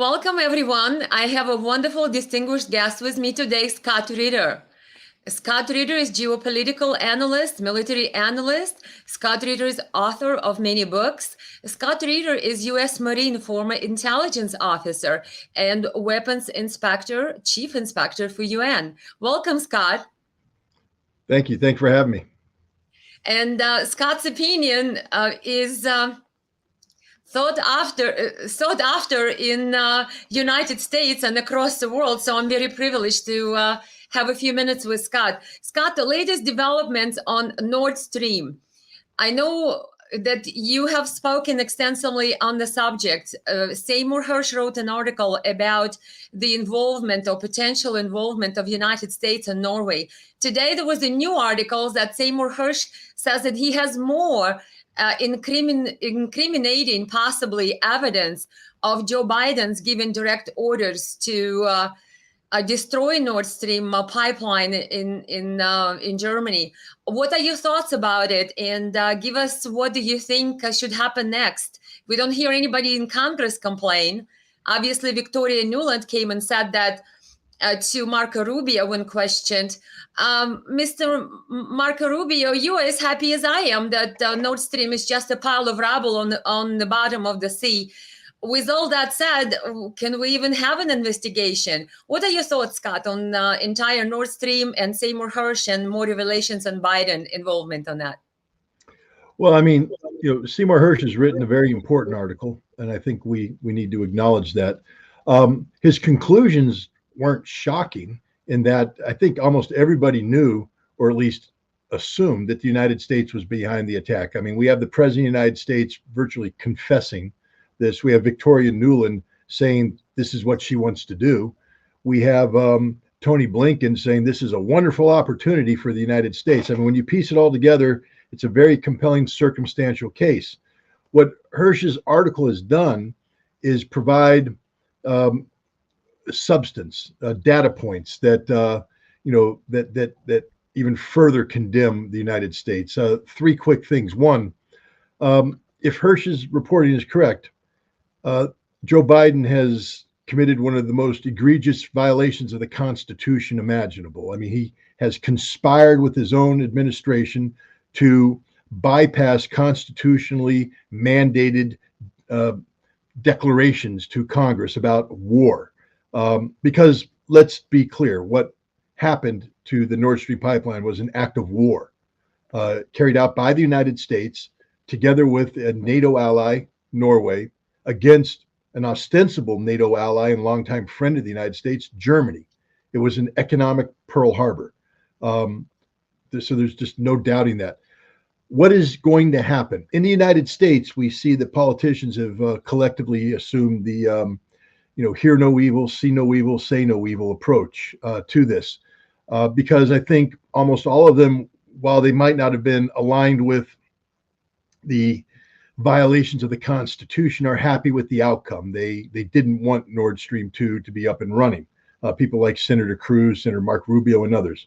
Welcome, everyone. I have a wonderful, distinguished guest with me today, Scott Ritter. Scott Ritter is geopolitical analyst, military analyst. Scott Ritter is author of many books. Scott Ritter is US Marine former intelligence officer and weapons inspector, chief inspector for UN. Welcome, Scott. Thank you. Thanks for having me. And Scott's opinion is sought after in United States and across the world. So I'm very privileged to have a few minutes with Scott. Scott, the latest developments on Nordstream. I know that you have spoken extensively on the subject. Seymour Hersh wrote an article about the involvement or potential involvement of United States and Norway. Today, there was a new article that Seymour Hersh says that he has more incriminating possibly evidence of Joe Biden's giving direct orders to destroy Nord Stream pipeline in Germany. What are your thoughts about it? And give us, what do you think should happen next? We don't hear anybody in Congress complain. Obviously, Victoria Nuland came and said that to Marco Rubio when questioned. Mr. Marco Rubio, you are as happy as I am that Nord Stream is just a pile of rubble on the bottom of the sea. With all that said, can we even have an investigation? What are your thoughts, Scott, on the entire Nord Stream and Seymour Hersh and more revelations and Biden involvement on that? Well, I mean, Seymour Hersh has written a very important article, and I think we need to acknowledge that. His conclusions weren't shocking in that I think almost everybody knew, or at least assumed, that the United States was behind the attack. I mean, we have the President of the United States virtually confessing this. We have Victoria Nuland saying this is what she wants to do. We have Tony Blinken saying this is a wonderful opportunity for the United States. I mean, when you piece it all together, it's a very compelling circumstantial case. What Hersh's article has done is provide substance, data points that that even further condemn the United States. Three quick things. One, if Hersh's reporting is correct, Joe Biden has committed one of the most egregious violations of the Constitution imaginable. I mean, he has conspired with his own administration to bypass constitutionally mandated declarations to Congress about war. Because let's be clear, what happened to the Nord Stream pipeline was an act of war carried out by the United States together with a NATO ally, Norway, against an ostensible NATO ally and longtime friend of the United States, Germany. It was an economic Pearl Harbor. So there's just no doubting that. What is going to happen? In the United States, we see that politicians have collectively assumed the hear no evil, see no evil, say no evil approach to this. Because I think almost all of them, while they might not have been aligned with the violations of the Constitution, are happy with the outcome. They didn't want Nord Stream 2 to be up and running. People like Senator Cruz, Senator Mark Rubio, and others.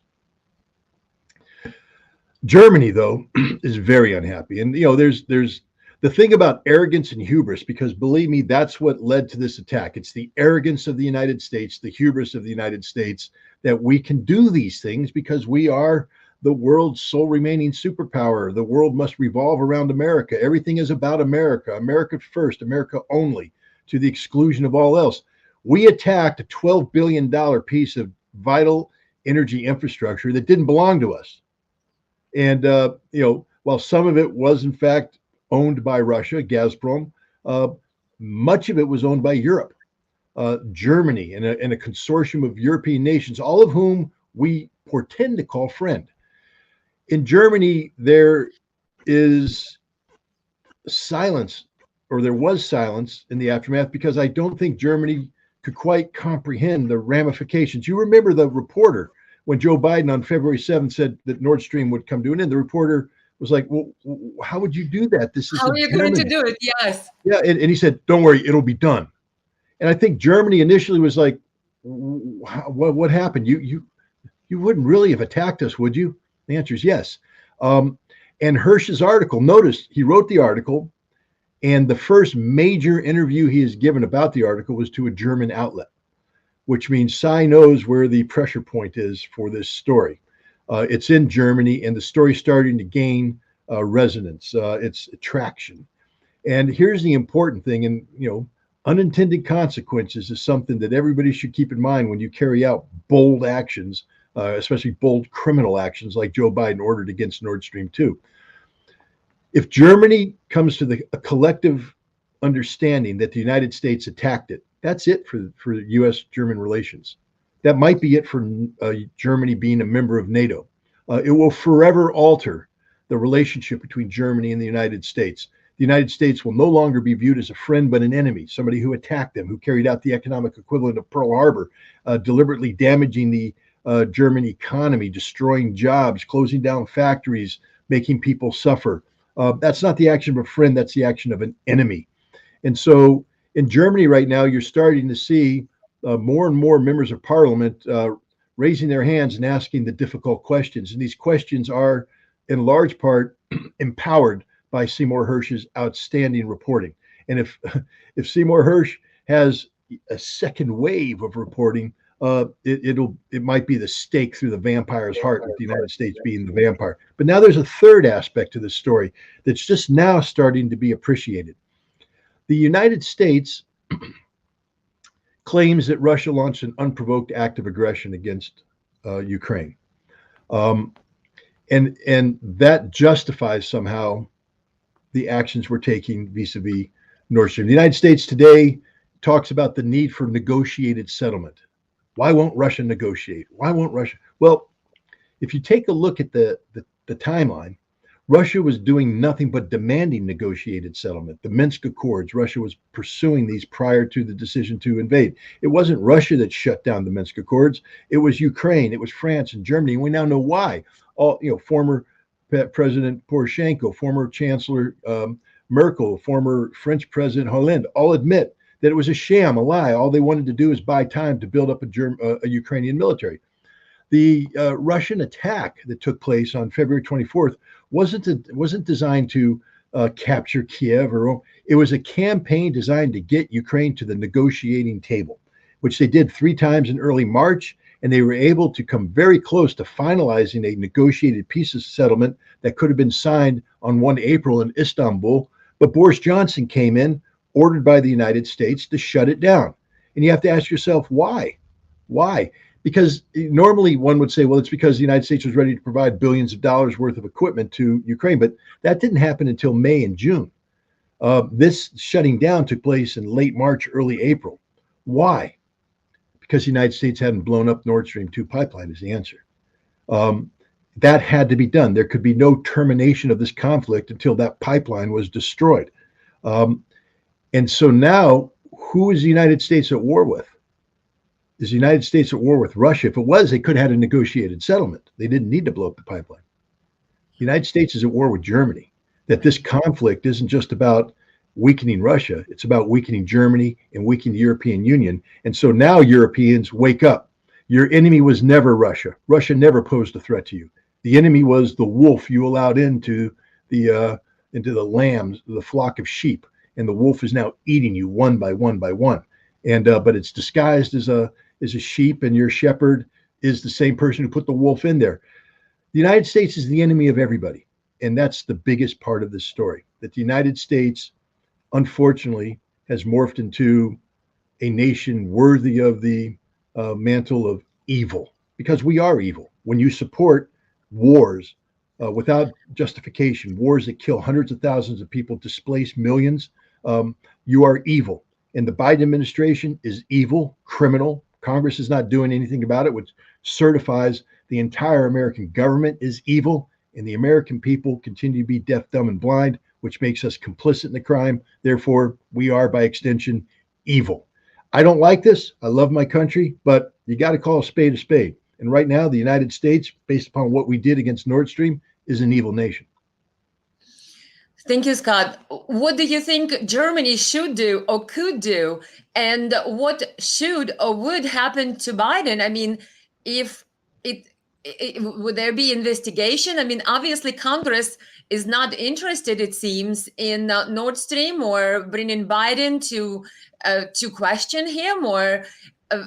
Germany, though, is very unhappy. And, there's the thing about arrogance and hubris, because believe me, that's what led to this attack. It's the arrogance of the United States, the hubris of the United States, that we can do these things because we are the world's sole remaining superpower. The world must revolve around America. Everything is about America, America first, America only, to the exclusion of all else. We attacked a $12 billion piece of vital energy infrastructure that didn't belong to us. And, while some of it was, in fact, owned by Russia, Gazprom, much of it was owned by Europe, Germany, and a consortium of European nations, all of whom we portend to call friend. In Germany, there is silence, or there was silence in the aftermath, because I don't think Germany could quite comprehend the ramifications. You remember the reporter when Joe Biden on February 7th said that Nord Stream would come to an end. The reporter was like, well, how would you do that? This is how are you going to do it? Yes. Yeah. And he said, don't worry, it'll be done. And I think Germany initially was like, what happened? You wouldn't really have attacked us, would you? The answer is yes. And Hersh's article, notice he wrote the article And the first major interview he has given about the article was to a German outlet, which means Cy knows where the pressure point is for this story. It's in Germany, and the story's starting to gain resonance. It's traction. And here's the important thing, and unintended consequences is something that everybody should keep in mind when you carry out bold actions, especially bold criminal actions like Joe Biden ordered against Nord Stream 2. If Germany comes to a collective understanding that the United States attacked it, that's it for U.S.-German relations. That might be it for Germany being a member of NATO. It will forever alter the relationship between Germany and the United States. The United States will no longer be viewed as a friend, but an enemy, somebody who attacked them, who carried out the economic equivalent of Pearl Harbor, deliberately damaging the German economy, destroying jobs, closing down factories, making people suffer. That's not the action of a friend, that's the action of an enemy. And so in Germany right now, you're starting to see more and more members of parliament raising their hands and asking the difficult questions. And these questions are, in large part, empowered by Seymour Hersh's outstanding reporting. And if Seymour Hersh has a second wave of reporting, it might be the stake through the vampire's heart, with the United States being the vampire. But now there's a third aspect to this story that's just now starting to be appreciated. The United States claims that Russia launched an unprovoked act of aggression against Ukraine. And that justifies somehow the actions we're taking vis-a-vis Nord Stream. The United States today talks about the need for negotiated settlement. Why won't Russia negotiate? Why won't Russia? Well, if you take a look at the timeline, Russia was doing nothing but demanding negotiated settlement. The Minsk Accords, Russia was pursuing these prior to the decision to invade. It wasn't Russia that shut down the Minsk Accords. It was Ukraine, it was France and Germany. And we now know why. Former President Poroshenko, former Chancellor Merkel, former French President Hollande, all admit that it was a sham, a lie. All they wanted to do is buy time to build up a Ukrainian military. The Russian attack that took place on February 24th wasn't designed to capture Kiev, it was a campaign designed to get Ukraine to the negotiating table, which they did 3 times in early March, and they were able to come very close to finalizing a negotiated peace of settlement that could have been signed on 1 April in Istanbul. But Boris Johnson came in, ordered by the United States, to shut it down. And you have to ask yourself, why? Why? Because normally one would say, well, it's because the United States was ready to provide billions of dollars worth of equipment to Ukraine, but that didn't happen until May and June. This shutting down took place in late March, early April. Why? Because the United States hadn't blown up Nord Stream 2 pipeline is the answer. That had to be done. There could be no termination of this conflict until that pipeline was destroyed. And so now, who is the United States at war with? Is the United States at war with Russia? If it was, they could have had a negotiated settlement. They didn't need to blow up the pipeline. The United States is at war with Germany. That this conflict isn't just about weakening Russia, it's about weakening Germany and weakening the European Union. And so now Europeans, wake up. Your enemy was never Russia. Russia never posed a threat to you. The enemy was the wolf you allowed into the lambs, the flock of sheep, and the wolf is now eating you one by one by one. And but it's disguised as a sheep, and your shepherd is the same person who put the wolf in there. The United States is the enemy of everybody, and that's the biggest part of this story. That the United States, unfortunately, has morphed into a nation worthy of the mantle of evil, because we are evil. When you support wars without justification, wars that kill hundreds of thousands of people, displace millions, you are evil. And the Biden administration is evil, criminal. Congress is not doing anything about it, which certifies the entire American government is evil, and the American people continue to be deaf, dumb, and blind, which makes us complicit in the crime. Therefore, we are, by extension, evil. I don't like this. I love my country, but you got to call a spade a spade. And right now, the United States, based upon what we did against Nord Stream, is an evil nation. Thank you, Scott. What do you think Germany should do or could do? And what should or would happen to Biden? I mean, if would there be investigation? I mean, obviously Congress is not interested, it seems, in Nord Stream or bringing Biden to question him or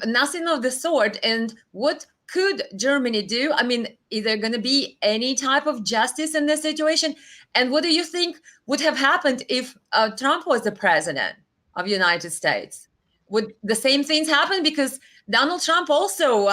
nothing of the sort. And what could Germany do? I mean, is there going to be any type of justice in this situation? And what do you think would have happened if Trump was the president of the United States? Would the same things happen? Because Donald Trump also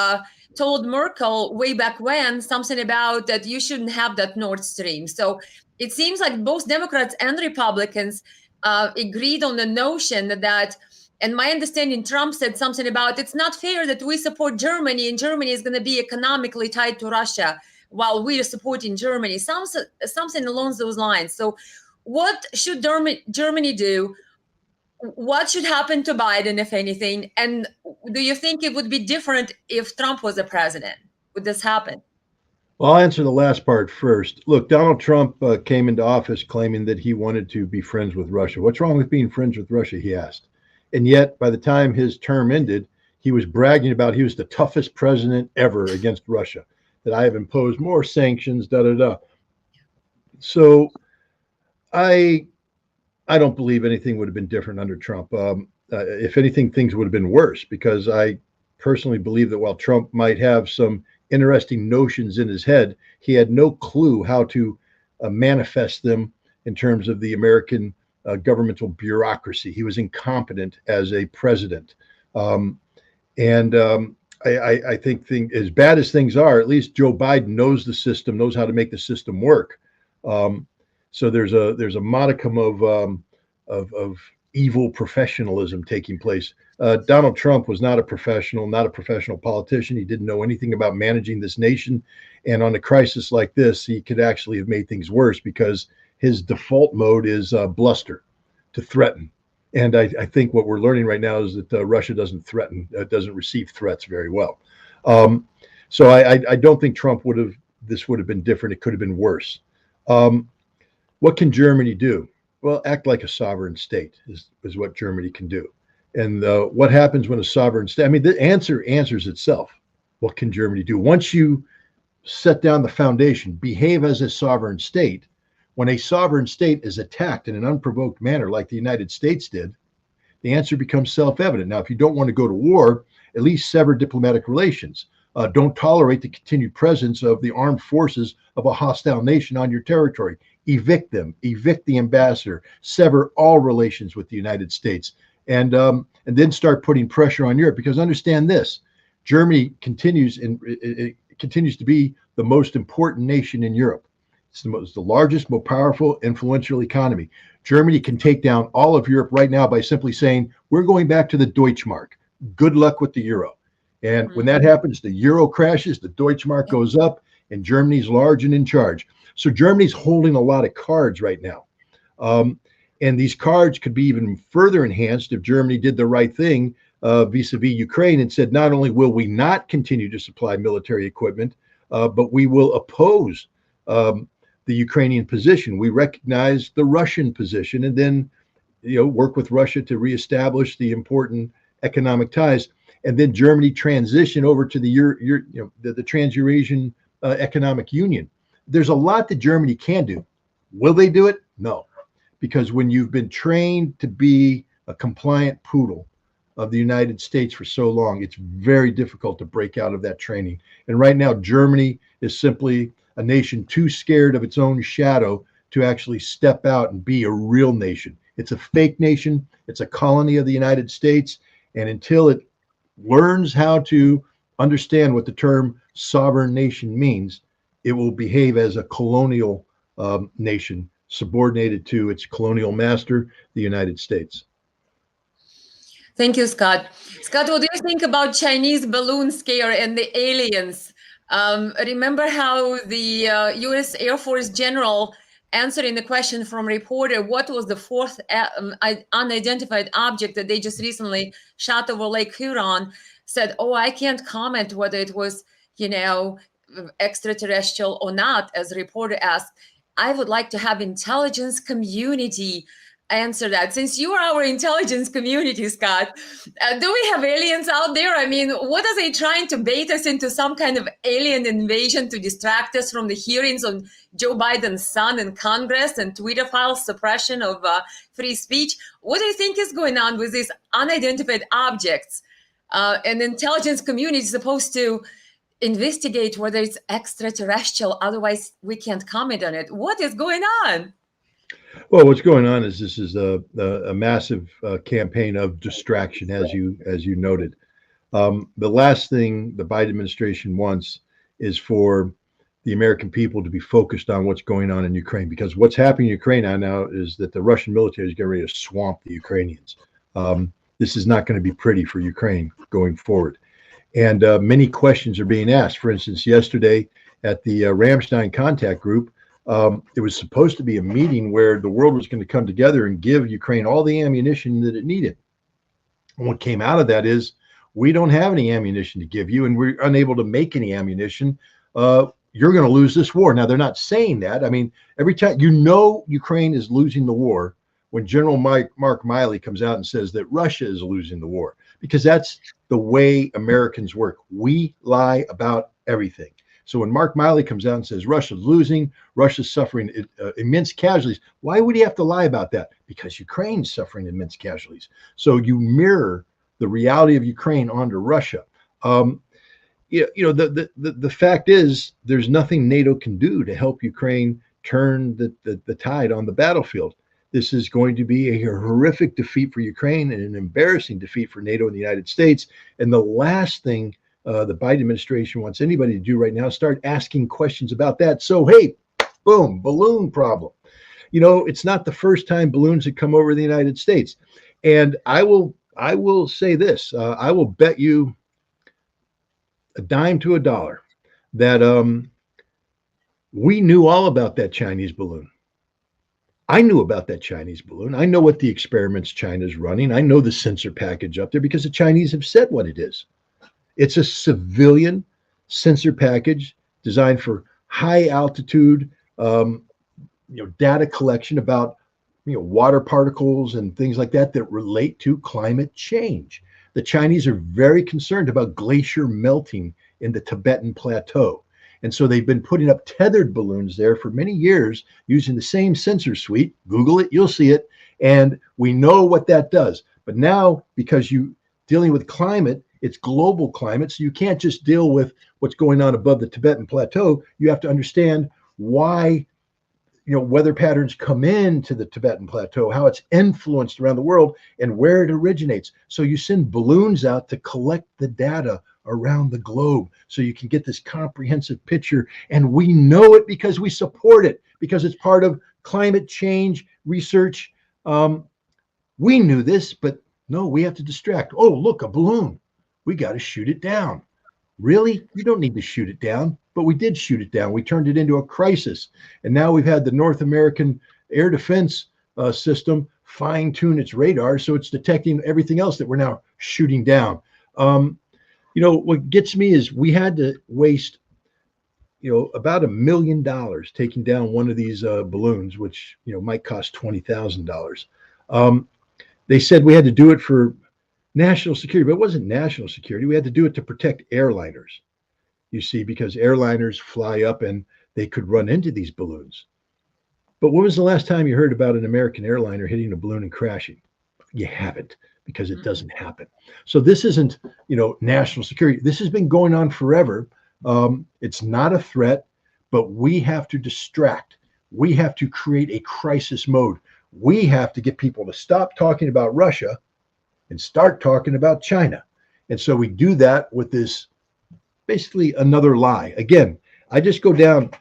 told Merkel way back when something about that you shouldn't have that Nord Stream. So it seems like both Democrats and Republicans agreed on the notion that, and my understanding, Trump said something about it's not fair that we support Germany and Germany is going to be economically tied to Russia while we are supporting Germany, something along those lines. So what should Germany do? What should happen to Biden, if anything? And do you think it would be different if Trump was the president? Would this happen? Well, I'll answer the last part first. Look, Donald Trump came into office claiming that he wanted to be friends with Russia. What's wrong with being friends with Russia, he asked. And yet, by the time his term ended, he was bragging about he was the toughest president ever against Russia, that I have imposed more sanctions, da da da. So I don't believe anything would have been different under Trump. If anything, things would have been worse, because I personally believe that while Trump might have some interesting notions in his head, he had no clue how to manifest them in terms of the American governmental bureaucracy. He was incompetent as a president. I think as bad as things are, at least Joe Biden knows the system, knows how to make the system work. So there's a modicum of evil professionalism taking place. Donald Trump was not a professional politician. He didn't know anything about managing this nation. And on a crisis like this, he could actually have made things worse, because his default mode is bluster, to threaten. And I think what we're learning right now is that Russia doesn't threaten, doesn't receive threats very well. So I don't think this would have been different. It could have been worse. What can Germany do? Well, act like a sovereign state is what Germany can do. And what happens when a sovereign state, I mean, the answer answers itself. What can Germany do? Once you set down the foundation, behave as a sovereign state, when a sovereign state is attacked in an unprovoked manner like the United States did, the answer becomes self-evident. Now, if you don't want to go to war, at least sever diplomatic relations. Don't tolerate the continued presence of the armed forces of a hostile nation on your territory. Evict them, evict the ambassador, sever all relations with the United States, and then start putting pressure on Europe. Because understand this, Germany continues to be the most important nation in Europe. It's the largest, most powerful, influential economy. Germany can take down all of Europe right now by simply saying, we're going back to the Deutschmark. Good luck with the euro. And when that happens, the euro crashes, the Deutschmark goes up, and Germany's large and in charge. So Germany's holding a lot of cards right now. And these cards could be even further enhanced if Germany did the right thing vis-a-vis Ukraine and said, not only will we not continue to supply military equipment, but we will oppose the Ukrainian position. We recognize the Russian position, and then work with Russia to reestablish the important economic ties. And then Germany transition over to the Trans-Eurasian Economic Union. There's a lot that Germany can do. Will they do it? No. Because when you've been trained to be a compliant poodle of the United States for so long, it's very difficult to break out of that training. And right now, Germany is simply a nation too scared of its own shadow to actually step out and be a real nation. It's a fake nation. It's a colony of the United States. And until it learns how to understand what the term sovereign nation means, it will behave as a colonial nation subordinated to its colonial master, the United States. Thank you, Scott. Scott, what do you think about Chinese balloon scare and the aliens? Remember how the U.S. Air Force general answering the question from reporter, what was the fourth unidentified object that they just recently shot over Lake Huron, said, oh, I can't comment whether it was, extraterrestrial or not. As the reporter asked, I would like to have intelligence community answer that? Since you are our intelligence community, Scott, do we have aliens out there? I mean, what are they trying to bait us into, some kind of alien invasion to distract us from the hearings on Joe Biden's son in Congress and Twitter files suppression of free speech? What do you think is going on with these unidentified objects? And intelligence community is supposed to investigate whether it's extraterrestrial. Otherwise, we can't comment on it. What is going on? Well, what's going on is this is a massive campaign of distraction, as you noted. The last thing the Biden administration wants is for the American people to be focused on what's going on in Ukraine, because what's happening in Ukraine now is that the Russian military is getting ready to swamp the Ukrainians. This is not going to be pretty for Ukraine going forward. And many questions are being asked. For instance, yesterday at the Ramstein contact group, it was supposed to be a meeting where the world was going to come together and give Ukraine all the ammunition that it needed. And what came out of that is, we don't have any ammunition to give you, and we're unable to make any ammunition. You're going to lose this war. Now, they're not saying that. I mean, every time Ukraine is losing the war, when General Mark Milley comes out and says that Russia is losing the war, because that's the way Americans work. We lie about everything. So when Mark Milley comes out and says Russia's losing, Russia's suffering immense casualties, why would he have to lie about that? Because Ukraine's suffering immense casualties. So you mirror the reality of Ukraine onto Russia. The fact is, there's nothing NATO can do to help Ukraine turn the tide on the battlefield. This is going to be a horrific defeat for Ukraine and an embarrassing defeat for NATO and the United States. And the last thing the Biden administration wants anybody to do right now is start asking questions about that. So, hey, boom, balloon problem. It's not the first time balloons have come over the United States. And I will say this, I will bet you a dime to a dollar that we knew all about that Chinese balloon. I knew about that Chinese balloon. I know what the experiments China's running. I know the sensor package up there because the Chinese have said what it is. It's a civilian sensor package designed for high altitude, data collection about water particles and things like that relate to climate change. The Chinese are very concerned about glacier melting in the Tibetan Plateau. And so they've been putting up tethered balloons there for many years using the same sensor suite. Google it, you'll see it. And we know what that does. But now, because you're dealing with climate, it's global climate. So you can't just deal with what's going on above the Tibetan Plateau. You have to understand why weather patterns come into the Tibetan Plateau, how it's influenced around the world, and where it originates. So you send balloons out to collect the data around the globe so you can get this comprehensive picture. And we know it because we support it, because it's part of climate change research. We knew this, but no, we have to distract. Oh, look, a balloon. We got to shoot it down. Really? You don't need to shoot it down. But we did shoot it down. We turned it into a crisis. And now we've had the North American air defense system fine-tune its radar, so it's detecting everything else that we're now shooting down. What gets me is we had to waste, about $1 million taking down one of these balloons, which, might cost $20,000. They said we had to do it for national security, but it wasn't national security. We had to do it to protect airliners. You see, because airliners fly up and they could run into these balloons. But when was the last time you heard about an American airliner hitting a balloon and crashing? You haven't, because it doesn't happen. So this isn't, national security. This has been going on forever. It's not a threat, but we have to distract. We have to create a crisis mode. We have to get people to stop talking about Russia and start talking about China. And so we do that with this basically another lie. Again, I just go down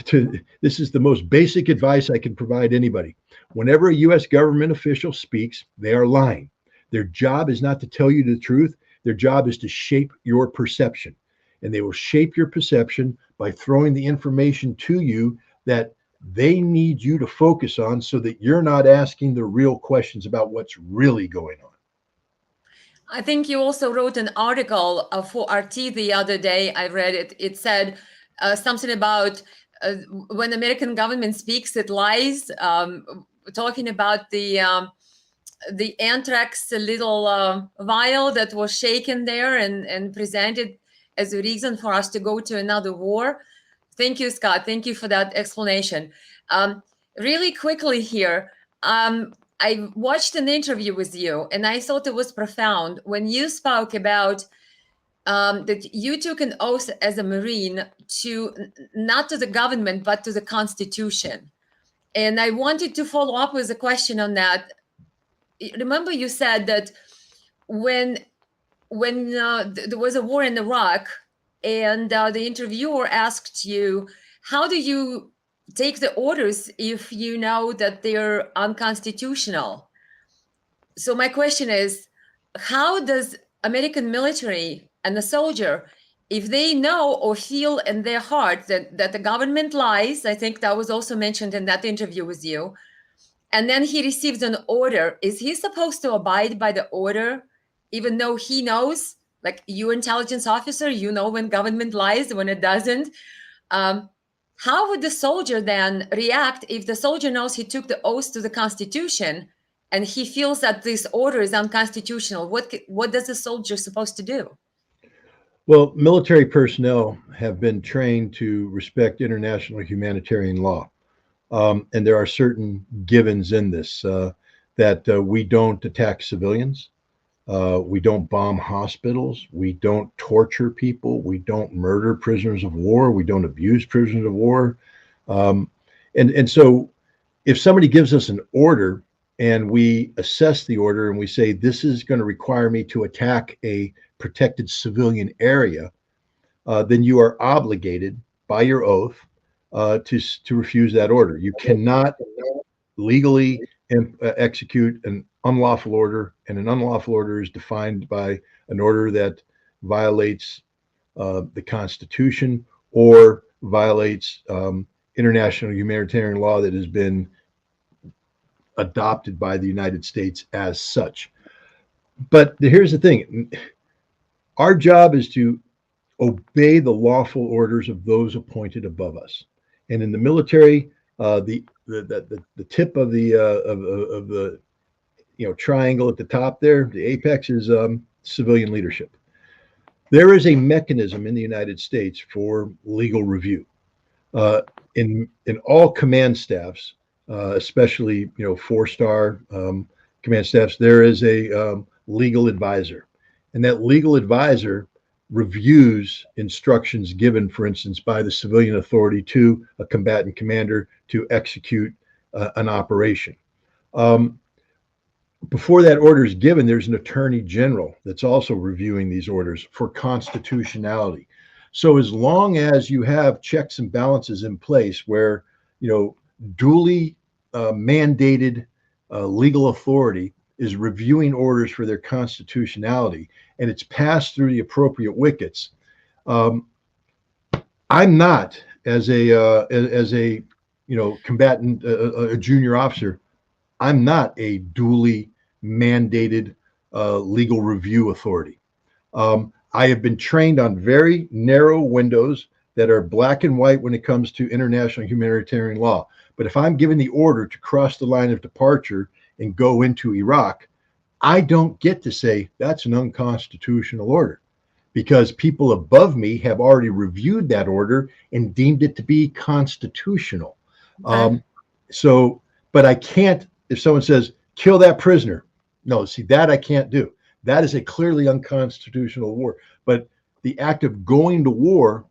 to, this is the most basic advice I can provide anybody. Whenever a U.S. government official speaks, they are lying. Their job is not to tell you the truth. Their job is to shape your perception. And they will shape your perception by throwing the information to you that they need you to focus on, so that you're not asking the real questions about what's really going on. I think you also wrote an article for RT the other day. I read it. It said something about when the American government speaks, it lies. talking about the anthrax little vial that was shaken there and presented as a reason for us to go to another war. Thank you, Scott. Thank you for that explanation. Really quickly here, I watched an interview with you, and I thought it was profound when you spoke about that you took an oath as a Marine to not to the government, but to the Constitution. And I wanted to follow up with a question on that. Remember, you said that when there was a war in Iraq, and the interviewer asked you, how do you take the orders if you know that they're unconstitutional? So my question is, how does American military and the soldier, if they know or feel in their heart that the government lies, I think that was also mentioned in that interview with you, and then he receives an order, is he supposed to abide by the order, even though he knows, like you intelligence officer, you know when government lies, when it doesn't? How would the soldier then react if the soldier knows he took the oath to the Constitution and he feels that this order is unconstitutional? What does the soldier supposed to do? Well, military personnel have been trained to respect international humanitarian law. And there are certain givens in this that we don't attack civilians. We don't bomb hospitals. We don't torture people. We don't murder prisoners of war. We don't abuse prisoners of war. And so if somebody gives us an order and we assess the order and we say, this is going to require me to attack a protected civilian area, then you are obligated by your oath to refuse that order. You cannot legally execute an unlawful order, and an unlawful order is defined by an order that violates the Constitution or violates international humanitarian law that has been adopted by the United States as such. But here's the thing. Our job is to obey the lawful orders of those appointed above us. And in the military, the tip of the triangle at the top there, the apex, is civilian leadership. There is a mechanism in the United States for legal review. In all command staffs, especially 4-star command staffs, there is a legal advisor, and that legal advisor reviews instructions given, for instance, by the civilian authority to a combatant commander to execute an operation. Before that order is given, there's an attorney general that's also reviewing these orders for constitutionality. So as long as you have checks and balances in place where, duly mandated legal authority is reviewing orders for their constitutionality, and it's passed through the appropriate wickets, I'm not, as a combatant, a junior officer, I'm not a duly mandated legal review authority. I have been trained on very narrow windows that are black and white when it comes to international humanitarian law. But if I'm given the order to cross the line of departure and go into Iraq, I don't get to say that's an unconstitutional order, because people above me have already reviewed that order and deemed it to be constitutional. Okay. But I can't, if someone says, kill that prisoner. No, see, that I can't do. That is a clearly unconstitutional war. But the act of going to war,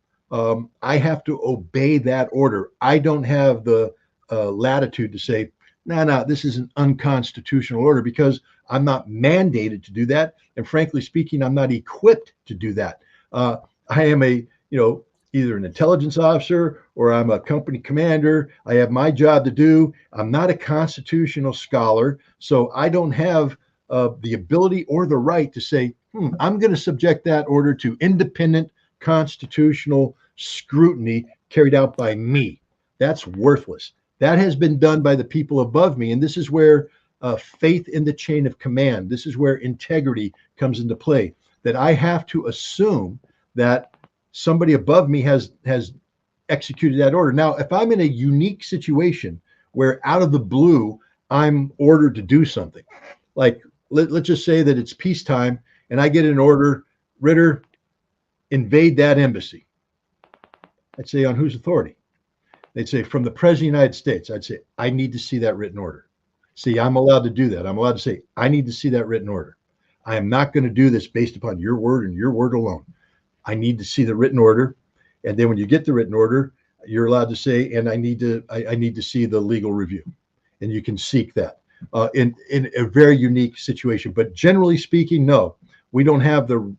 I have to obey that order. I don't have the latitude to say, no, this is an unconstitutional order, because I'm not mandated to do that. And frankly speaking, I'm not equipped to do that. I am either an intelligence officer or I'm a company commander. I have my job to do. I'm not a constitutional scholar, so I don't have the ability or the right to say, I'm going to subject that order to independent constitutional scrutiny carried out by me. That's worthless. That has been done by the people above me. And this is where faith in the chain of command, this is where integrity comes into play, that I have to assume that somebody above me has executed that order. Now, if I'm in a unique situation where out of the blue, I'm ordered to do something. Like, let's just say that it's peacetime and I get an order, Ritter, invade that embassy. I'd say, on whose authority? They'd say, from the President of the United States. I'd say, I need to see that written order. See, I'm allowed to do that. I'm allowed to say, I need to see that written order. I am not going to do this based upon your word and your word alone. I need to see the written order. And then when you get the written order, you're allowed to say, and I need to see the legal review. And you can seek that in a very unique situation. But generally speaking, no, we don't have the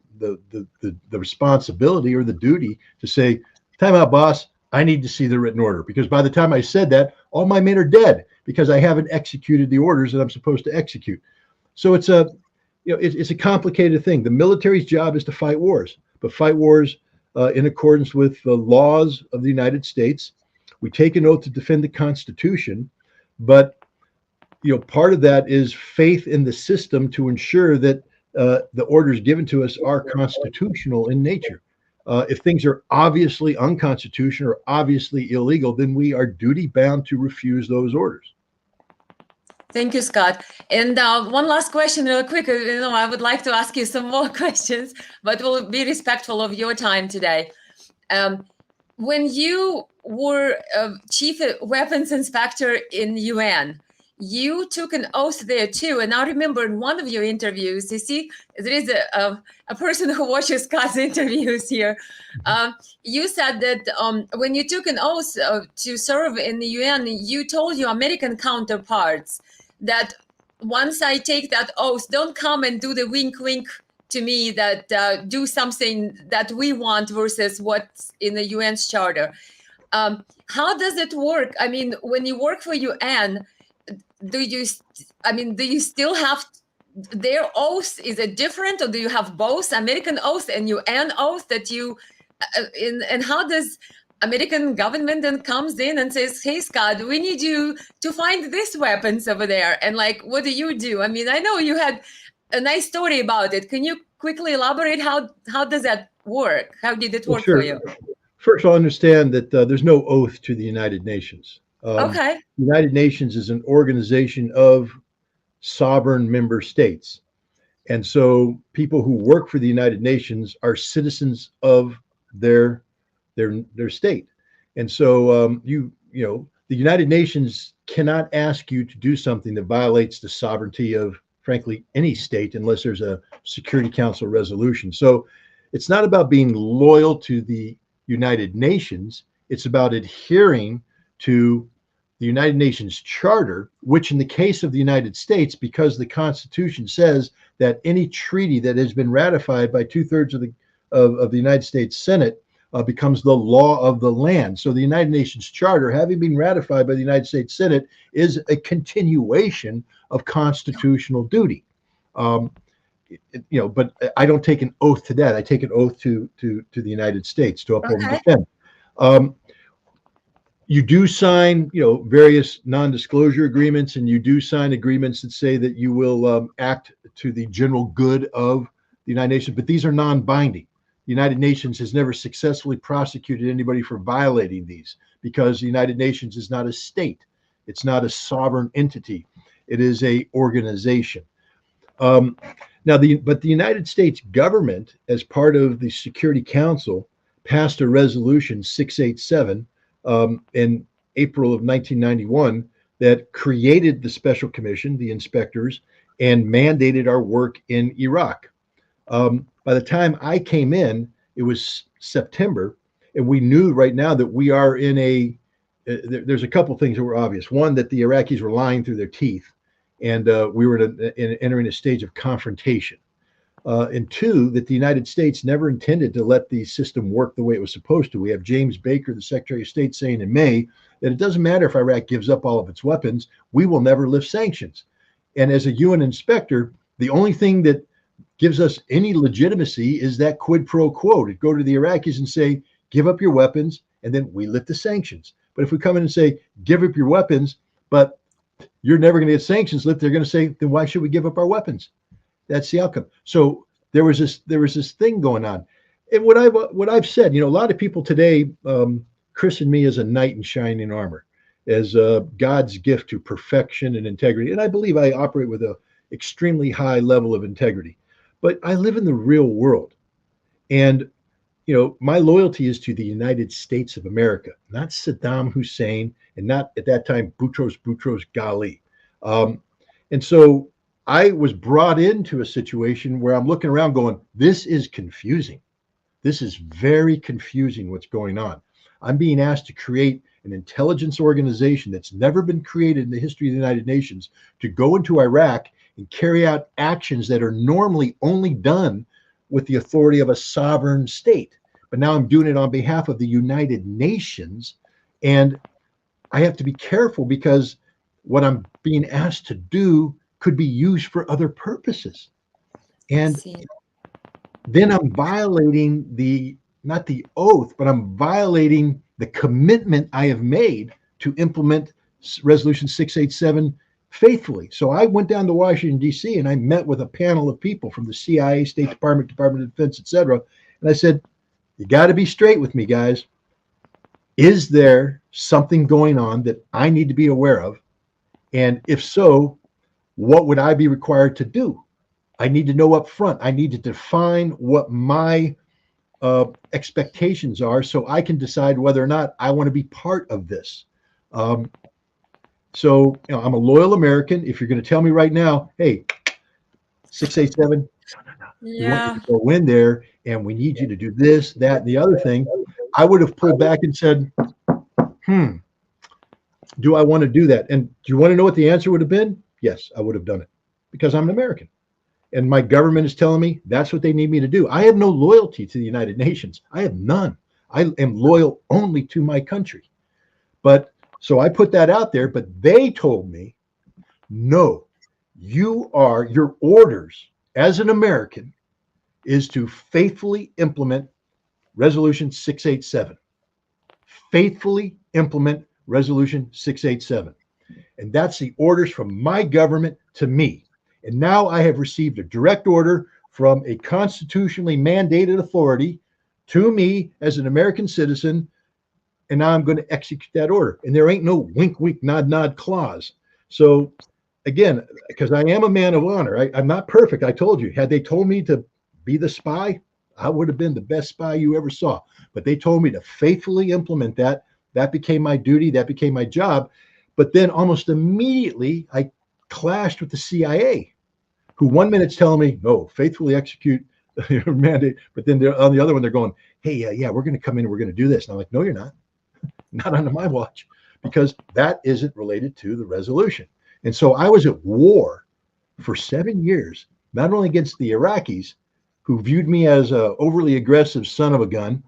responsibility or the duty to say, time out, boss, I need to see the written order. Because by the time I said that, all my men are dead because I haven't executed the orders that I'm supposed to execute. So it's a complicated thing. The military's job is to fight wars, but fight wars in accordance with the laws of the United States. We take an oath to defend the Constitution, but part of that is faith in the system to ensure that the orders given to us are constitutional in nature. If things are obviously unconstitutional or obviously illegal, then we are duty bound to refuse those orders. Thank you, Scott. And one last question real quick. I would like to ask you some more questions, but we'll be respectful of your time today. When you were chief weapons inspector in the UN, you took an oath there too. And I remember in one of your interviews, you see, there is a person who watches Scott's interviews here. You said that when you took an oath to serve in the UN, you told your American counterparts that once I take that oath, don't come and do the wink, wink to me that do something that we want versus what's in the UN's charter. How does it work? I mean, when you work for UN, do you still have their oath? Is it different, or do you have both American oath and UN oath that you and how does American government then comes in and says, hey, Scott, we need you to find these weapons over there. And like, what do? I mean, I know you had a nice story about it. Can you quickly elaborate? How does that work? How did it work for you? First, I'll understand that there's no oath to the United Nations. Okay. The United Nations is an organization of sovereign member states. And so people who work for the United Nations are citizens of their state. And so the United Nations cannot ask you to do something that violates the sovereignty of, frankly, any state unless there's a Security Council resolution. So it's not about being loyal to the United Nations. It's about adhering to the United Nations Charter, which in the case of the United States, because the Constitution says that any treaty that has been ratified by 2/3 of the United States Senate becomes the law of the land. So the United Nations Charter, having been ratified by the United States Senate, is a continuation of constitutional duty. But I don't take an oath to that. I take an oath to the United States to uphold and defend. You do sign, various non-disclosure agreements, and you do sign agreements that say that you will act to the general good of the United Nations, but these are non-binding. The United Nations has never successfully prosecuted anybody for violating these because the United Nations is not a state. It's not a sovereign entity. It is a organization. But the United States government, as part of the Security Council, passed a resolution 687 in April of 1991 that created the Special Commission, the inspectors, and mandated our work in Iraq. By the time I came in, it was September, and we knew right now that we are in there's a couple things that were obvious. One, that the Iraqis were lying through their teeth, and we were entering a stage of confrontation. And two, that the United States never intended to let the system work the way it was supposed to. We have James Baker, the Secretary of State, saying in May that it doesn't matter if Iraq gives up all of its weapons, we will never lift sanctions. And as a UN inspector, the only thing that gives us any legitimacy is that quid pro quo, to go to the Iraqis and say, give up your weapons, and then we lift the sanctions. But if we come in and say, give up your weapons, but you're never going to get sanctions lifted, they're going to say, then why should we give up our weapons? That's the outcome. So there was this thing going on. And what I've said, a lot of people today christen me as a knight in shining armor. as God's gift to perfection and integrity. And I believe I operate with a extremely high level of integrity. But I live in the real world. And, you know, my loyalty is to the United States of America, not Saddam Hussein, and not at that time Boutros Ghali. And so I was brought into a situation where I'm looking around going, this is confusing. This is very confusing what's going on. I'm being asked to create an intelligence organization that's never been created in the history of the United Nations to go into Iraq and carry out actions that are normally only done with the authority of a sovereign state. But now I'm doing it on behalf of the United Nations. And I have to be careful because what I'm being asked to do could be used for other purposes. And then I'm violating not the oath, but I'm violating the commitment I have made to implement Resolution 687 faithfully. So I went down to Washington, D.C., and I met with a panel of people from the CIA, State Department, Department of Defense, et cetera. And I said, you got to be straight with me, guys. Is there something going on that I need to be aware of? And if so, what would I be required to do? I need to know up front. I need to define what my expectations are so I can decide whether or not I want to be part of this. So, you know, I'm a loyal American. If you're going to tell me right now, hey, 687, we want you to go in there and we need you to do this, that, and the other thing, I would have pulled back and said, do I want to do that? And do you want to know what the answer would have been? Yes, I would have done it because I'm an American. And my government is telling me that's what they need me to do. I have no loyalty to the United Nations. I have none. I am loyal only to my country. But so I put that out there, but they told me, no, your orders as an American is to faithfully implement Resolution 687. Faithfully implement Resolution 687. And that's the orders from my government to me. And now I have received a direct order from a constitutionally mandated authority to me as an American citizen. And now I'm going to execute that order. And there ain't no wink, wink, nod, nod clause. So again, because I am a man of honor, I'm not perfect. I told you, had they told me to be the spy, I would have been the best spy you ever saw. But they told me to faithfully implement that. That became my duty. That became my job. But then almost immediately, I clashed with the CIA, who 1 minute's telling me, no, faithfully execute your mandate. But then on the other one, they're going, hey, yeah, we're going to come in and we're going to do this. And I'm like, no, you're not. Not under my watch, because that isn't related to the resolution. And so I was at war for 7 years, not only against the Iraqis, who viewed me as an overly aggressive son of a gun.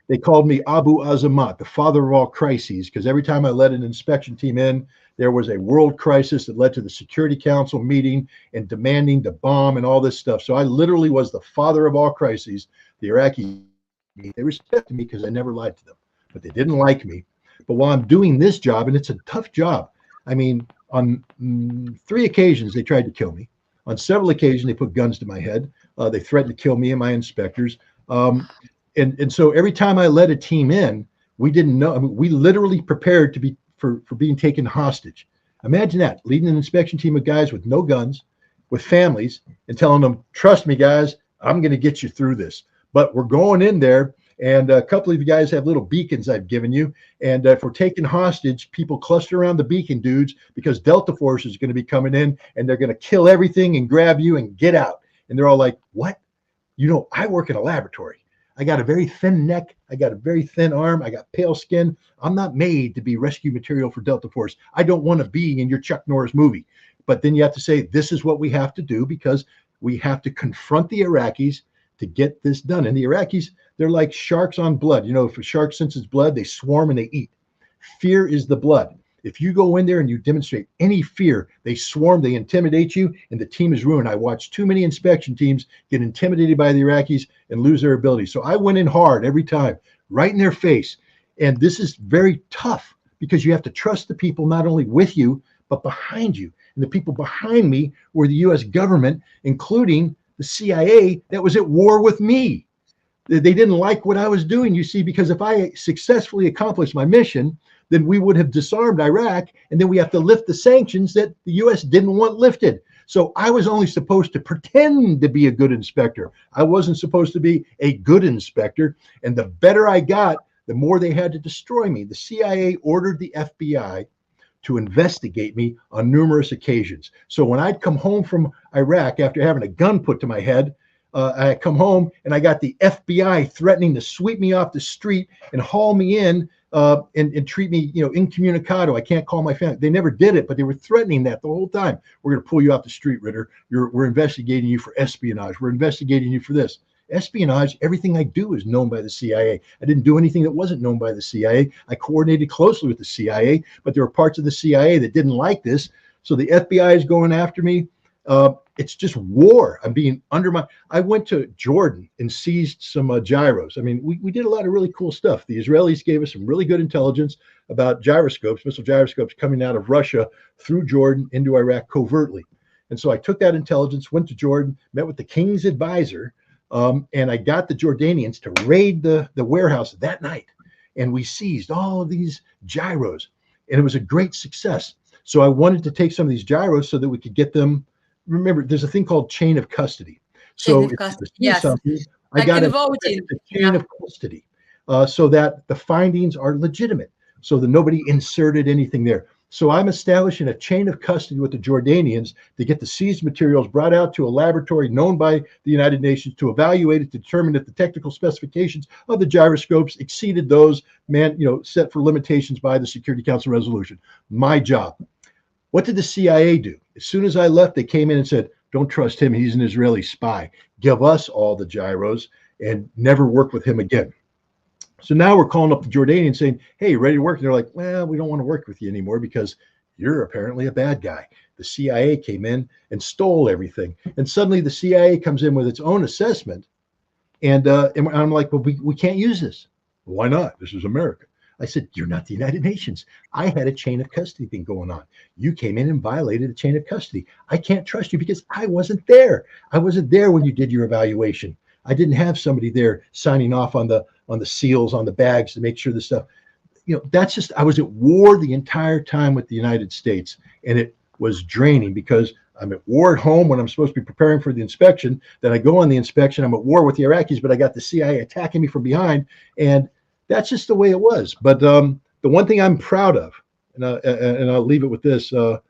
They called me Abu Azamat, the father of all crises, because every time I led an inspection team in, there was a world crisis that led to the Security Council meeting and demanding to bomb and all this stuff. So I literally was the father of all crises. The Iraqis, they respected me because I never lied to them, but they didn't like me. But while I'm doing this job, and it's a tough job, I mean, on 3 occasions, they tried to kill me. On several occasions, they put guns to my head. They threatened to kill me and my inspectors. And so every time I led a team in, we didn't know. I mean, we literally prepared to be for being taken hostage. Imagine that, leading an inspection team of guys with no guns, with families, and telling them, trust me, guys, I'm going to get you through this. But we're going in there, and a couple of you guys have little beacons I've given you. And if we're taking hostage, people cluster around the beacon dudes because Delta Force is going to be coming in, and they're going to kill everything and grab you and get out. And they're all like, what? You know, I work in a laboratory. I got a very thin neck. I got a very thin arm. I got pale skin. I'm not made to be rescue material for Delta Force. I don't want to be in your Chuck Norris movie. But then you have to say, this is what we have to do, because we have to confront the Iraqis to get this done. And the Iraqis, they're like sharks on blood. You know, if a shark senses blood, they swarm and they eat. Fear is the blood. If you go in there and you demonstrate any fear, they swarm, they intimidate you, and the team is ruined. I watched too many inspection teams get intimidated by the Iraqis and lose their ability. So I went in hard every time, right in their face. And this is very tough because you have to trust the people not only with you, but behind you. And the people behind me were the U.S. government, including the CIA that was at war with me. They didn't like what I was doing, you see, because if I successfully accomplished my mission, then we would have disarmed Iraq, and then we have to lift the sanctions that the U.S. didn't want lifted. So I was only supposed to pretend to be a good inspector. I wasn't supposed to be a good inspector. And the better I got, the more they had to destroy me. The CIA ordered the FBI to investigate me on numerous occasions. So when I'd come home from Iraq after having a gun put to my head, I come home and I got the FBI threatening to sweep me off the street and haul me in and treat me, incommunicado. I can't call my family. They never did it, but they were threatening that the whole time. We're going to pull you off the street, Ritter. We're investigating you for espionage. We're investigating you for this. Espionage, everything I do is known by the CIA. I didn't do anything that wasn't known by the CIA. I coordinated closely with the CIA, but there were parts of the CIA that didn't like this. So the FBI is going after me. It's just war. I'm being undermined. I went to Jordan and seized some gyros. I mean, we did a lot of really cool stuff. The Israelis gave us some really good intelligence about gyroscopes, missile gyroscopes coming out of Russia through Jordan into Iraq covertly. And so I took that intelligence, went to Jordan, met with the king's advisor, and I got the Jordanians to raid the warehouse that night. And we seized all of these gyros, and it was a great success. So I wanted to take some of these gyros so that we could get them. Remember, there's a thing called chain of custody. So if you see yes. something, I got a chain of custody so that the findings are legitimate, so that nobody inserted anything there. So I'm establishing a chain of custody with the Jordanians to get the seized materials brought out to a laboratory known by the United Nations to evaluate it, to determine if the technical specifications of the gyroscopes exceeded those set for limitations by the Security Council resolution. My job. What did the CIA do? As soon as I left, they came in and said, don't trust him. He's an Israeli spy. Give us all the gyros and never work with him again. So now we're calling up the Jordanians saying, hey, ready to work? And they're like, well, we don't want to work with you anymore because you're apparently a bad guy. The CIA came in and stole everything. And suddenly the CIA comes in with its own assessment. And I'm like, well, we can't use this. Why not? This is America. I said, you're not the United Nations. I had a chain of custody thing going on. You came in and violated a chain of custody. I can't trust you because I wasn't there. I wasn't there when you did your evaluation. I didn't have somebody there signing off on the seals on the bags to make sure the stuff, that's just, I was at war the entire time with the United States, and it was draining because I'm at war at home when I'm supposed to be preparing for the inspection. Then I go on the inspection. I'm at war with the Iraqis, but I got the CIA attacking me from behind, and that's just the way it was. But the one thing I'm proud of, and I'll leave it with this, when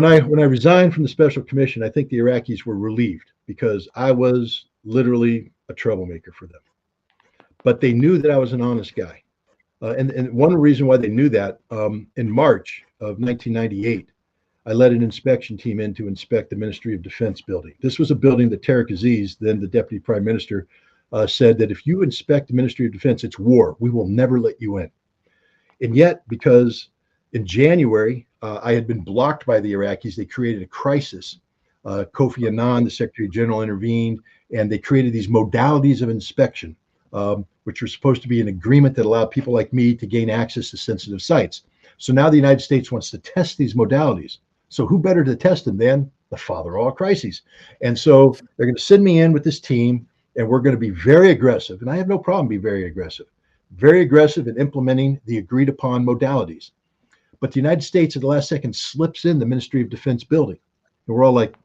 I resigned from the Special Commission, I think the Iraqis were relieved because I was literally a troublemaker for them. But they knew that I was an honest guy. And one reason why they knew that, in March of 1998, I led an inspection team in to inspect the Ministry of Defense building. This was a building that Tariq Aziz, then the Deputy Prime Minister, said that if you inspect the Ministry of Defense, it's war. We will never let you in. And yet, because in January, I had been blocked by the Iraqis, they created a crisis. Kofi Annan, the Secretary General, intervened, and they created these modalities of inspection, which were supposed to be an agreement that allowed people like me to gain access to sensitive sites. So now the United States wants to test these modalities. So who better to test them than the father of all crises? And so they're going to send me in with this team, and we're going to be very aggressive. And I have no problem being very aggressive in implementing the agreed upon modalities. But the United States at the last second slips in the Ministry of Defense building. And we're all like,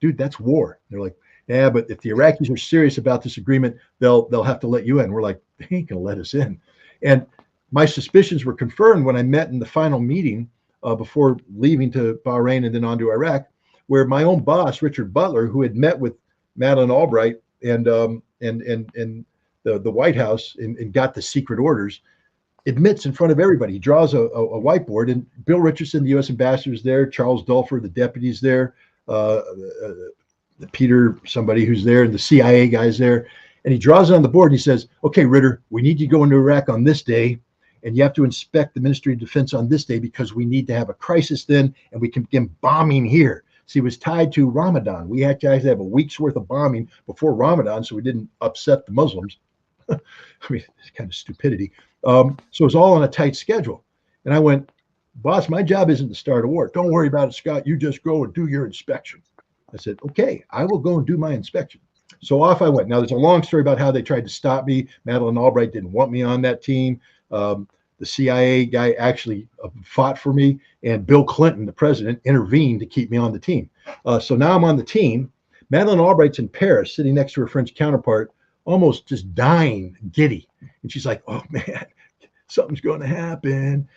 dude, that's war. They're like, yeah, but if the Iraqis are serious about this agreement, they'll have to let you in. We're like, they ain't gonna let us in. And my suspicions were confirmed when I met in the final meeting before leaving to Bahrain and then on to Iraq, where my own boss, Richard Butler, who had met with Madeleine Albright and the White House and got the secret orders, admits in front of everybody. He draws a whiteboard, and Bill Richardson, the U.S. ambassador, is there. Charles Dulfer, the deputy's there. Peter, somebody who's there, and the CIA guy's there. And he draws it on the board and he says, okay, Ritter, we need you to go into Iraq on this day, and you have to inspect the Ministry of Defense on this day because we need to have a crisis then, and we can begin bombing here. So he was tied to Ramadan. We had to actually have a week's worth of bombing before Ramadan so we didn't upset the Muslims. I mean, it's kind of stupidity. So it's all on a tight schedule. And I went, boss, my job isn't to start a war. Don't worry about it, Scott. You just go and do your inspection. I said, okay, I will go and do my inspection. So off I went. Now, there's a long story about how they tried to stop me. Madeleine Albright didn't want me on that team. The The CIA guy actually fought for me, and Bill Clinton, the president, intervened to keep me on the team. So now I'm on the team. Madeleine Albright's in Paris, sitting next to her French counterpart, almost just dying, giddy. And she's like, oh, man, something's going to happen.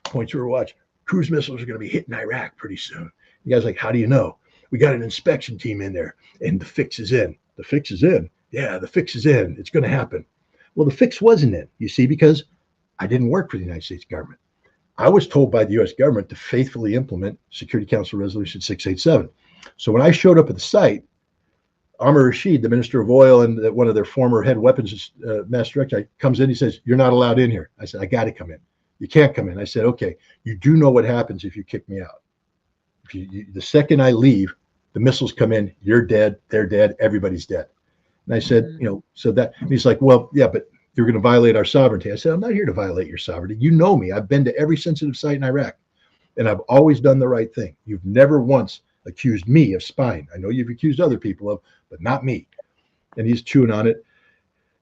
Points to her watch. Cruise missiles are going to be hitting Iraq pretty soon. The guy's like, how do you know? We got an inspection team in there, and the fix is in. The fix is in. Yeah, the fix is in. It's going to happen. Well, the fix wasn't in, you see, because I didn't work for the United States government. I was told by the U.S. government to faithfully implement Security Council Resolution 687. So when I showed up at the site, Amr Rashid, the Minister of Oil and one of their former head weapons master director, comes in. He says, you're not allowed in here. I said, I got to come in. You can't come in. I said, okay, you do know what happens if you kick me out. If the second I leave, the missiles come in, you're dead, they're dead, everybody's dead. And I said, so that, and he's like, well, yeah, but you're going to violate our sovereignty. I said, I'm not here to violate your sovereignty. You know me. I've been to every sensitive site in Iraq, and I've always done the right thing. You've never once accused me of spying. I know you've accused other people of, but not me. And he's chewing on it.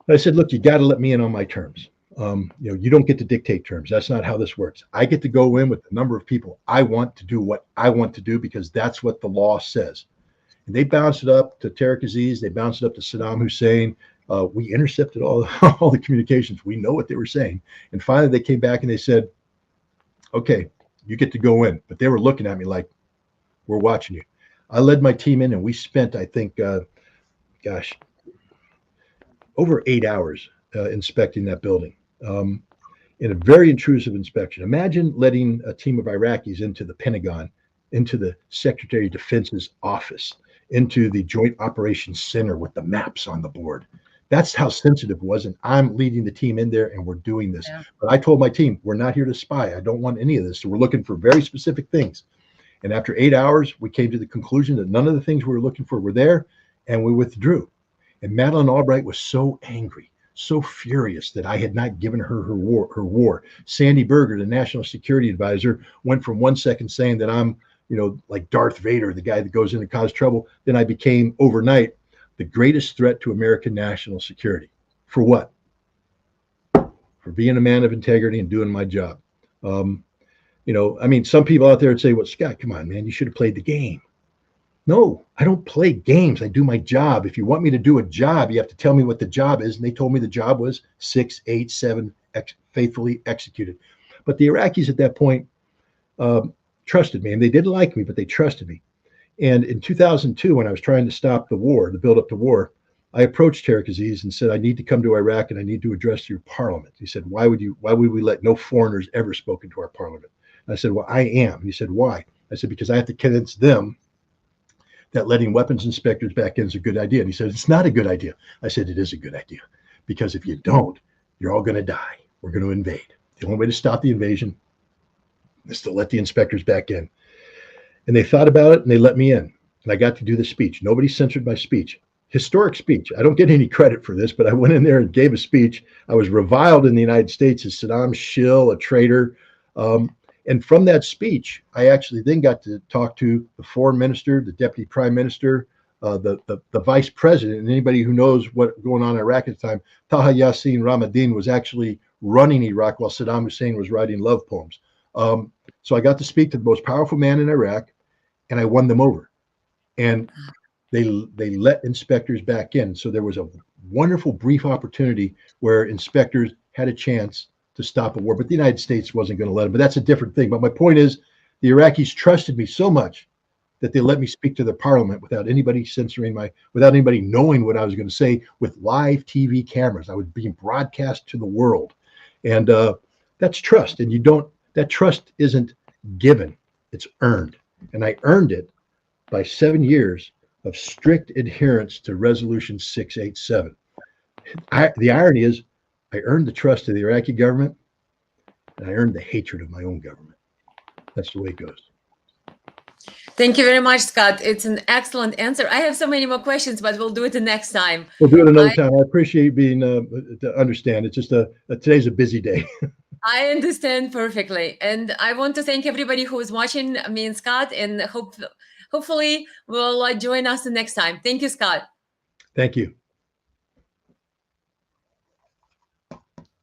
And I said, look, you got to let me in on my terms. You don't get to dictate terms. That's not how this works. I get to go in with the number of people I want to do what I want to do, because that's what the law says. And they bounced it up to Tariq Aziz. They bounced it up to Saddam Hussein. We intercepted all the communications. We know what they were saying. And finally, they came back and they said, okay, you get to go in. But they were looking at me like, we're watching you. I led my team in, and we spent, I think, over 8 hours inspecting that building. In a very intrusive inspection. Imagine letting a team of Iraqis into the Pentagon, into the Secretary of Defense's office, into the Joint Operations Center with the maps on the board. That's how sensitive it was. And I'm leading the team in there, and we're doing this. Yeah. But I told my team, we're not here to spy. I don't want any of this. So we're looking for very specific things. And after 8 hours, we came to the conclusion that none of the things we were looking for were there, and we withdrew. And Madeleine Albright was so angry, so furious that I had not given her her war. Sandy Berger, the National Security Advisor, went from 1 second saying that I'm, like Darth Vader, the guy that goes in to cause trouble. Then I became overnight the greatest threat to American national security. For what? For being a man of integrity and doing my job. Some people out there would say, well, Scott, come on, man, you should have played the game. No, I don't play games. I do my job. If you want me to do a job, you have to tell me what the job is. And they told me the job was 687, faithfully executed. But the Iraqis at that point trusted me, and they didn't like me, but they trusted me. And in 2002, when I was trying to stop the war, the build up to war, I approached Tariq Aziz and said, I need to come to Iraq and I need to address your parliament. He said, why would we let no foreigners ever spoke into our parliament? And I said, well, I am. And he said, why? I said, because I have to convince them that letting weapons inspectors back in is a good idea. And he said, it's not a good idea. I said, it is a good idea, because if you don't, you're all going to die. We're going to invade. The only way to stop the invasion is to let the inspectors back in. And they thought about it, and they let me in. And I got to do the speech. Nobody censored my speech. Historic speech. I don't get any credit for this, but I went in there and gave a speech. I was reviled in the United States as Saddam's shill, a traitor. And from that speech, I actually then got to talk to the foreign minister, the deputy prime minister, the vice president, and anybody who knows what's going on in Iraq at the time. Taha Yassin Ramadan was actually running Iraq while Saddam Hussein was writing love poems. So I got to speak to the most powerful man in Iraq, and I won them over. And they let inspectors back in. So there was a wonderful brief opportunity where inspectors had a chance to stop a war, but the United States wasn't going to let them. But that's a different thing. But my point is, the Iraqis trusted me so much that they let me speak to their parliament without anybody censoring without anybody knowing what I was going to say, with live TV cameras. I was being broadcast to the world. And that's trust. And that trust isn't given, it's earned. And I earned it by 7 years of strict adherence to Resolution 687. The irony is, I earned the trust of the Iraqi government, and I earned the hatred of my own government. That's the way it goes. Thank you very much, Scott. It's an excellent answer. I have so many more questions, but we'll do it the next time. We'll do it another time. I appreciate being to understand. It's just today's a busy day. I understand perfectly. And I want to thank everybody who is watching me and Scott, and hopefully will join us the next time. Thank you, Scott. Thank you.